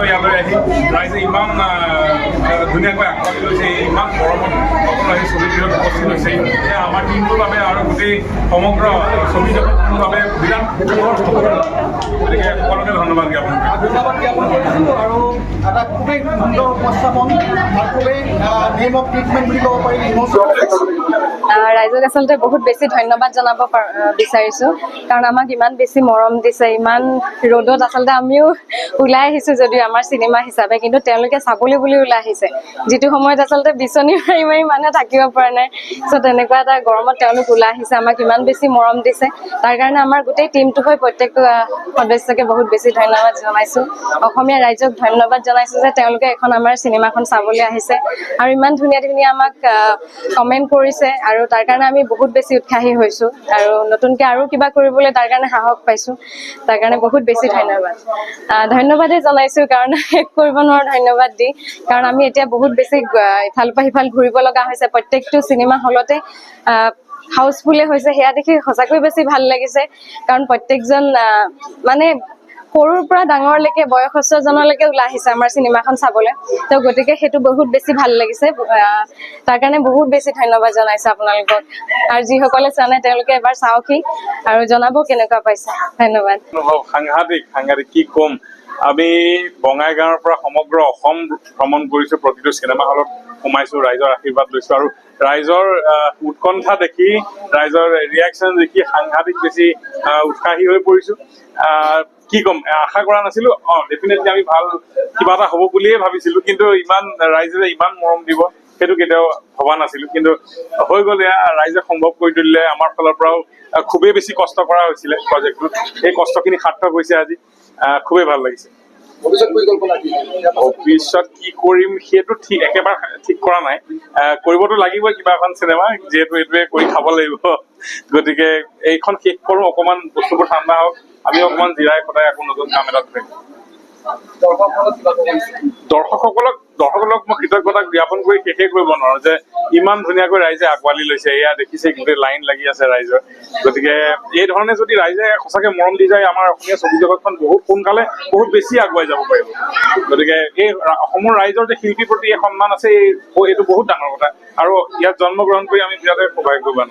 ইয়ালৈ আহি ৰাইজে ইমান ধুনীয়াকৈ আঁকোৱালি লৈছে, ইমান গৰমত সকলো আহি ছবিগৃহত উপস্থিত হৈছে। এয়া আমাৰ টিমটোৰ বাবে আৰু গোটেই সমগ্ৰ ছবি জগতখনৰ বাবে বিৰাট গতিকে সকলোকে ধন্যবাদ জ্ঞাপন কৰিছোঁ। আৰু এটা খুবেই সুন্দৰ উপস্থাপন আৰু খুবেই নেম অফ ট্ৰিটমেণ্ট বুলি ক'ব পাৰি। ৰাইজক আচলতে বহুত বেছি ধন্যবাদ জনাব বিচাৰিছোঁ, কাৰণ আমাক ইমান বেছি মৰম দিছে। ইমান ৰ'দত আচলতে আমিও ওলাই আহিছোঁ যদিও আমাৰ চিনেমা হিচাপে, কিন্তু তেওঁলোকে চাবলৈ বুলি ওলাই আহিছে, যিটো সময়ত আচলতে বিচনী মাৰি মাৰি মানুহে থাকিব পৰা নাই। চ' তেনেকুৱা এটা গৰমত তেওঁলোক ওলাই আহিছে, আমাক ইমান বেছি মৰম দিছে। তাৰ কাৰণে আমাৰ গোটেই টিমটোক হৈ প্ৰত্যেকটো সদস্যকে বহুত বেছি ধন্যবাদ জনাইছোঁ। অসমীয়া ৰাইজক ধন্যবাদ জনাইছোঁ যে তেওঁলোকে এখন আমাৰ চিনেমাখন চাবলৈ আহিছে আৰু ইমান ধুনীয়া ধুনীয়া আমাক কমেণ্ট কৰিছে, আৰু তাৰ কাৰণে আমি বহুত বেছি উৎসাহী হৈছোঁ আৰু নতুনকৈ আৰু কিবা কৰিবলৈ তাৰ কাৰণে সাহস পাইছোঁ। তাৰ কাৰণে বহুত বেছি ধন্যবাদেই জনাইছোঁ, কাৰণ শেষ কৰিব নোৱাৰোঁ ধন্যবাদ দি। কাৰণ আমি এতিয়া বহুত বেছি ইফালৰ পৰা সিফাল ঘূৰিব লগা হৈছে, প্ৰত্যেকটো চিনেমা হলতে হাউচফুলে হৈছে। সেয়া দেখি সঁচাকৈ বেছি ভাল লাগিছে, কাৰণ প্ৰত্যেকজন মানে সৰুৰ পৰা ডাঙৰলৈকে বয়সস্থজনলৈকে ওলাই আহিছে আমাৰ চিনেমাখন চাবলৈ। তো গতিকে সেইটো বহুত বেছি ভাল লাগিছে। তাৰ কাৰণে বহুত বেছি ধন্যবাদ জনাইছোঁ আপোনালোকক, আৰু যিসকলে চোৱা নাই তেওঁলোকে এবাৰ চাওকহি আৰু জনাব কেনেকুৱা পাইছে। ধন্যবাদ। সাংঘাতিক সাংঘাতিক কি ক'ম। আমি বঙাইগাঁৱৰ পৰা সমগ্ৰ অসম ভ্ৰমণ কৰিছোঁ, প্ৰতিটো চিনেমা হলত সোমাইছোঁ, ৰাইজৰ আশীৰ্বাদ লৈছোঁ, আৰু ৰাইজৰ উৎকণ্ঠা দেখি, ৰাইজৰ ৰিয়েকশ্যন দেখি সাংঘাতিক বেছি উৎসাহী হৈ পৰিছোঁ। কি ক'ম, আশা কৰা নাছিলোঁ। ডেফিনেটলি আমি ভাল কিবা এটা হ'ব বুলিয়ে ভাবিছিলোঁ, কিন্তু ইমান ৰাইজে ইমান মৰম দিব সেইটো কেতিয়াও ভবা নাছিলোঁ। কিন্তু হৈ গ'ল, এয়া ৰাইজে সম্ভৱ কৰি তুলিলে। আমাৰ ফালৰ পৰাও খুবেই বেছি কষ্ট কৰা হৈছিলে প্ৰজেক্টটোত, সেই কষ্টখিনি সাৰ্থক হৈছে আজি। খুবেই ভাল লাগিছে। ভৱিষ্যত কি কৰিম সেইটো একেবাৰে ঠিক কৰা নাই। কৰিবতো লাগিবই কিবা এখন চিনেমা, যিহেতু এইটোৱে কৰি খাব লাগিব। গতিকে এইখন শেষ কৰোঁ, অকণমান বস্তুবোৰ ঠাণ্ডা হওক, আমি অকণমান জিৰাই সদায় আকৌ নতুন কাম এটাত ধৰিম। দৰ্শকসকলক মই কৃতজ্ঞতা জ্ঞাপন কৰি শেষেই কৰিব নোৱাৰো যে ইমান ধুনীয়াকৈ ৰাইজে আঁকোৱালি লৈছে। এয়া দেখিছে, গোটেই লাইন লাগি আছে ৰাইজৰ। গতিকে এই ধৰণে যদি ৰাইজে সঁচাকে মৰম দি যায়, আমাৰ অসমীয়া ছবি জগতখন বহুত সোনকালে বহুত বেছি আগুৱাই যাব পাৰিব। গতিকে এই অসমৰ ৰাইজৰ যে শিল্পীৰ প্ৰতি এই সন্মান আছে, এইটো বহুত ডাঙৰ কথা, আৰু ইয়াত জন্মগ্ৰহণ কৰি আমি বিৰাট সৌভাগ্যৱান।